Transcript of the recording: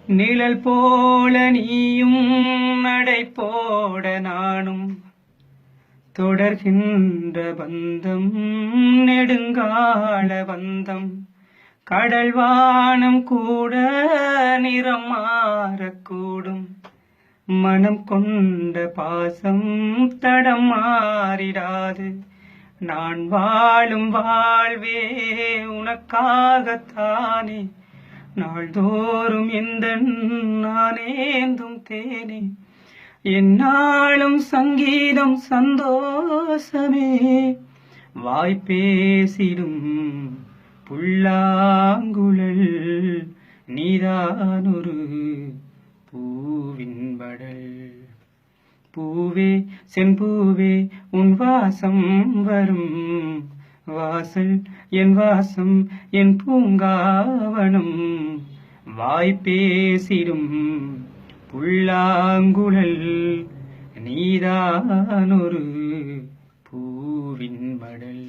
நிழல் போல நீயும் நடை போட நானும் தொடர்கின்ற பந்தம் நெடுங்கால பந்தம். கடல் வானம் கூட நிறம் மாறக்கூடும், மனம் கொண்ட பாசம் தடம் மாறிடாது. நான் வாழும் வாழ்வே உனக்காகத்தானே, நாள்தோறும் எந்த நானேந்தும் தேனே. என்னாலும் சங்கீதம் சந்தோஷமே, வாய்ப்பேசிடும் புல்லாங்குழல். நீதானொரு பூவின் படல். பூவே செம்பூவே உன் வாசம் வரும் வாசல், என் வாசம் என் பூங்காவனம். வாய்ப்பேசிடும் புல்லாங்குழல், நீதானொரு பூவின் மடல்.